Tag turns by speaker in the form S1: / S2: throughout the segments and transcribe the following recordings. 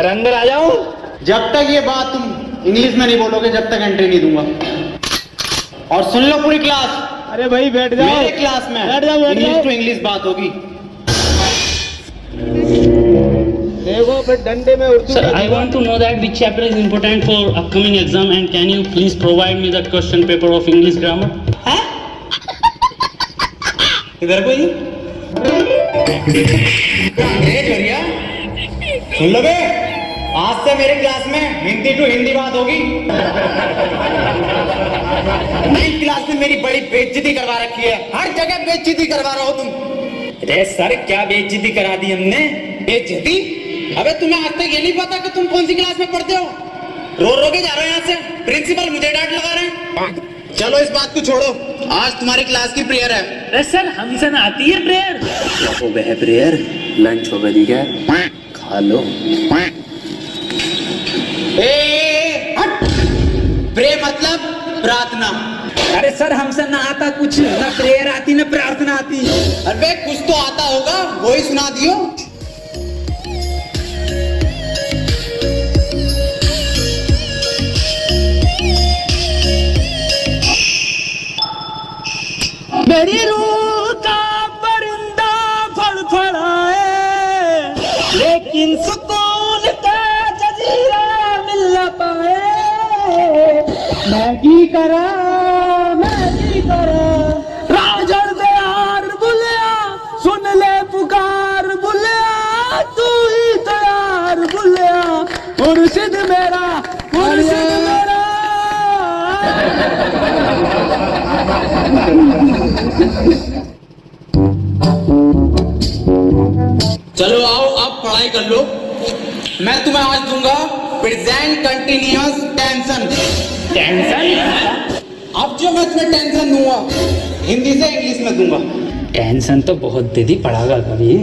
S1: Sir अंदर आ जाओ।
S2: जब तक ये बात तुम इंग्लिश में नहीं बोलोगे जब तक एंट्री नहीं दूंगा। और सुन लो पूरी क्लास,
S1: अरे भाई बैठ जाओ,
S2: मेरे क्लास में
S1: बैठ जाओ, बैठ
S2: इंग्लिश
S1: जाओ।
S2: टू इंग्लिश बात होगी।
S1: देखो फिर डंडे में Urdu.
S3: Sir, I want to know that which chapter is important for upcoming exam and can you please provide me the question paper of English grammar?
S2: हैं? इधर कोई जोरिया सुन लो बे, आज से मेरे क्लास में हिंदी टू हिंदी बात होगी। 9th क्लास में मेरी बड़ी बेइज्जती करवा रखी है, हर जगह बेइज्जती करवा रहा हो तुम। अरे सर क्या बेइज्जती करा दी हमने? बेइज्जती? अबे तुम्हें आज तक ये नहीं पता कि तुम कौन सी क्लास में पढ़ते हो? रो के जा रहे हो यहाँ से, प्रिंसिपल मुझे डांट लगा रहे हैं। चलो इस बात को छोड़ो, आज तुम्हारी क्लास की प्रेयर है।
S3: अरे सर हमसे ना आती है प्रेयर।
S4: हो गया प्रेयर, लंच हो गया, ठीक है खा लो।
S2: हट! प्रे मतलब प्रार्थना।
S4: अरे सर हमसे ना आता कुछ, ना प्रेयर आती ना प्रार्थना आती।
S2: अरे कुछ तो आता होगा, वही सुना दियो।
S3: मेरी रूह का परिंदा फड़फड़ाए, लेकिन सुकून का जजीरा मिल न पाए। मैगी करा राजड़ दे यार बुलिया, सुन ले पुकार बुलिया, तू ही तैयार बुलिया, मुर्शिद मेरा, मुर्शिद मेरा।
S2: चलो आओ अब पढ़ाई कर लो। मैं तुम्हें आज दूंगा प्रेजेंट कंटिन्यूअस टेंशन।
S3: टेंशन?
S2: अब जो मैं तुम्हें टेंशन दूंगा हिंदी से इंग्लिश में दूंगा।
S3: टेंशन तो बहुत दे दी, पढ़ागा कभी।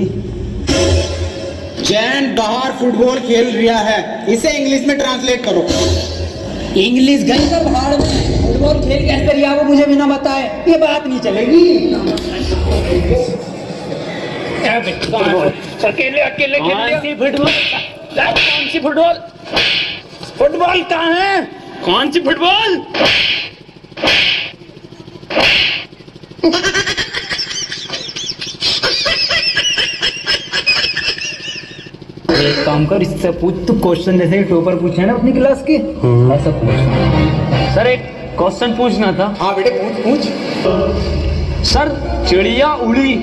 S2: जैन बाहर फुटबॉल खेल रहा है, इसे इंग्लिश में ट्रांसलेट करो।
S4: इंग्लिश गई तो भाड़ में, फुटबॉल खेल कैसे रिया वो मुझे बिना बताए ये बात नहीं चलेगी।
S3: अकेले अकेले कौन सी फुटबॉल? कौन सी फुटबॉल? फुटबॉल कहाँ है? कौन सी फुटबॉल?
S4: एक काम कर, इससे पूछ तू क्वेश्चन जैसे टॉपर पूछे ना अपनी क्लास के, ऐसा पूछ।
S3: सर एक क्वेश्चन पूछना था।
S2: हाँ बेटे पूछ।
S3: सर चिड़िया उड़ी,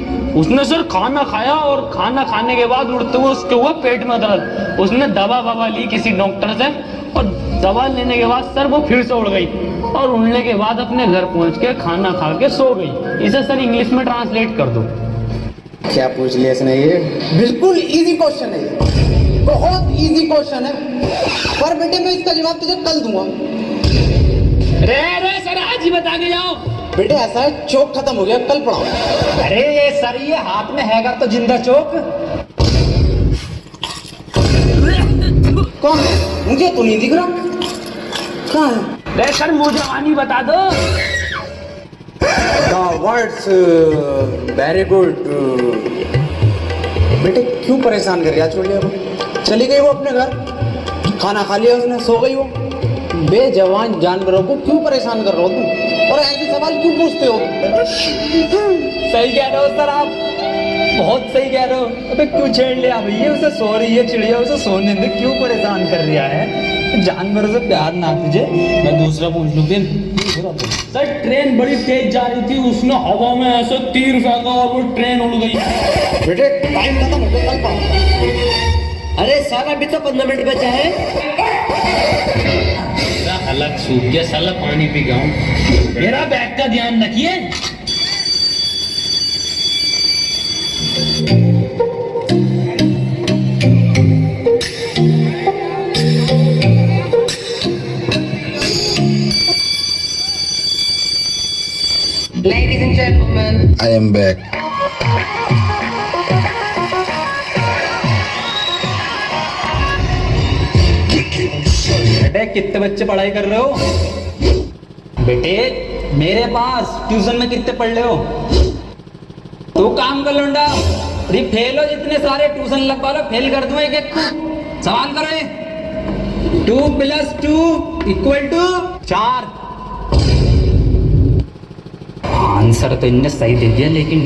S3: उसने सर खाना खाया और खाना खाने के बाद उड़ते हुए उसके हुआ पेट में दर्द। उसने दवा ली किसी डॉक्टर से और दवा लेने के बाद सर वो फिर से उड़ गई और उड़ने के बाद अपने घर पहुंच के खाना खा के सो गई। इसे सर इंग्लिश में ट्रांसलेट कर दो।
S2: क्या पूछ लिया इसने? ये बिल्कुल इजी क्वेश्चन है, ये बहुत इजी क्वेश्चन है, पर बेटे मैं इसका जवाब तुझे कल दूंगा।
S3: रे सर आज ही बता के जाओ।
S2: बेटे ऐसा है, चौक खत्म हो गया, कल पढ़ाओ।
S4: अरे ये सर ये हाथ में हैगा तो जिंदा चौक।
S2: कौन है? मुझे तो नहीं दिख रहा। कहाँ है?
S3: रे सर मुझे जवानी बता दो।
S2: Words very good. बेटे क्यों परेशान कर रहा छोड़िए को? चली गई वो अपने घर, खाना खा लिया उसने, सो गई वो। बेजवान जानवरों को क्यों परेशान कर रहे हो तुम, और ऐसे सवाल क्यों पूछते हो?
S4: सही कह रहे हो सर आप, बहुत सही कह रहे हो। अबे क्यों छेड़ लिया भैया, उसे सो रही है चिड़िया, उसे सोने दे, क्यों परेशान कर रहा है? जानवरों से प्यार ना तुझे। मैं दूसरा पूछ लूं फिर।
S3: सर ट्रेन बड़ी तेज जा रही थी, उसने हवा में ऐसे तीर फेंका और वो ट्रेन उड़ गई।
S2: बेटे टाइम खत्म हो गया, कल पढ़ाओ।
S4: अरे साला अभी तो 15 मिनट बचा है।
S3: अलग सूख गया साला, पानी पी गया हूँ। मेरा बैग का ध्यान रखिए।
S5: Ladies and gentlemen,
S6: I am back.
S4: बेटे कितने बच्चे पढ़ाई कर रहे हो? बेटे मेरे पास ट्यूशन में कितने पढ़ रहे हो? तू काम कर लूंगा, फेल हो जितने सारे ट्यूशन लगवा लो, फेल कर दूं एक एक को। सवाल करो ये। 2 + 2 = 4। आंसर तो इनने सही दे दिया, लेकिन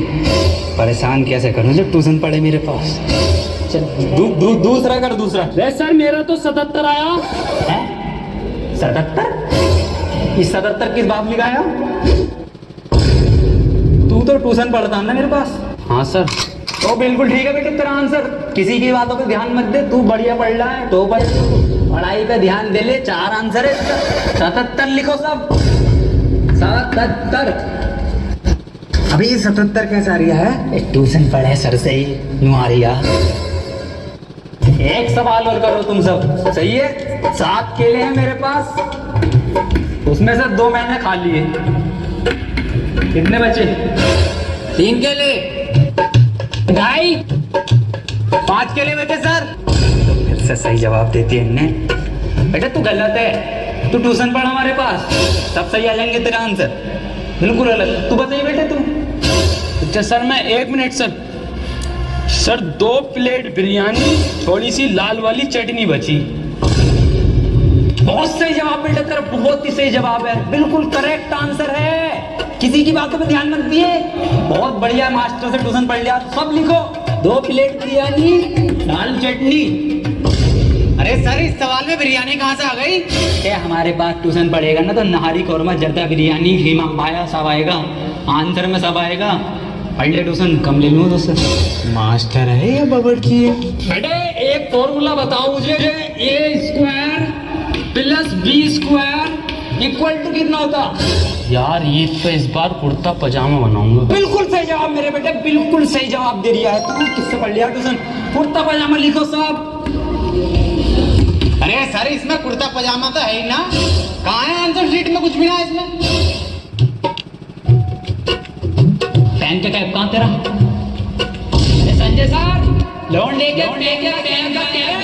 S4: परेशान कैसे करूं जब ट्यूशन पढ़े मेरे पास। चल दूसरा कर, दूसरा।
S3: अरे सर मेरा तो 77 आया
S4: है 77? इस 77 किस बाप लिखाया? तू तो ट्यूशन पढ़ता है ना मेरे पास।
S3: हाँ सर।
S4: तो बिल्कुल ठीक है बेटे तेरा आंसर। किसी की बातों पे ध्यान मत दे, तू बढ़िया पढ़ रहा है, तो पढ़ाई पे ध्यान दे ले। 4 आंसर है इसका। 77 लिखो सब। 77। अभी 77 कैसे आ रही है? ट्यूशन पढ़े सर से ही यूं आ रही है। एक सवाल और करो तुम सब, सही है? 7 केले हैं मेरे पास, उसमें से 2 मैंने खा लिए। कितने बचे? 3 केले। 2.5। 5 केले बचे सर। फिर से सही जवाब देती है इनने। बेटा तू गलत है, तू ट्यूशन पढ़ हमारे पास, तब सही आ जाएंगे तेरा आंसर। बिल्कुल गलत। तू बताइए बेटे तू।
S3: अच्छा सर मैं 1 मिनट सर 2 प्लेट बिरयानी, थोड़ी सी लाल वाली चटनी बची।
S4: बहुत सही जवाब बेटा तेरा, बहुत ही सही जवाब है, बिल्कुल करेक्ट आंसर है। किसी की बातों पे ध्यान मत दिए। बहुत बढ़िया, मास्टर से ट्यूशन पढ़ लिया। सब लिखो। 2 प्लेट बिरयानी, दाल चटनी।
S2: अरे सर इस सवाल में बिरयानी कहाँ से आ गई?
S4: क्या हमारे पास ट्यूशन पढ़ेगा ना तो नहारी कौरमा, जर्दा बिरयानी, कीमा पाया सब आएगा, आंसर में सब आएगा। पढ़ ले ट्यूशन, कम ले लूँ दोस्त।
S1: मास्टर है या बबड़की है?
S3: बेटे एक फॉर्मूला बताओ मुझे। A² + B²
S4: = कितना होता?
S3: यार ये तो इस बार कुर्ता पजामा बनाऊंगा।
S4: बिल्कुल सही जवाब मेरे बेटे, बिल्कुल सही जवाब दे दिया है। तू किससे पढ़ लिया ट्यूशन? कुर्ता पजामा लिखो सब।
S2: अरे सर इसमें कुर्ता पजामा तो है ही ना, कहाँ है आंसर शीट में? कुछ भी ना है इसमें।
S4: पेन का कैप कहाँ तेरा? अरे संजय सर, लोन लेके पेन का कैप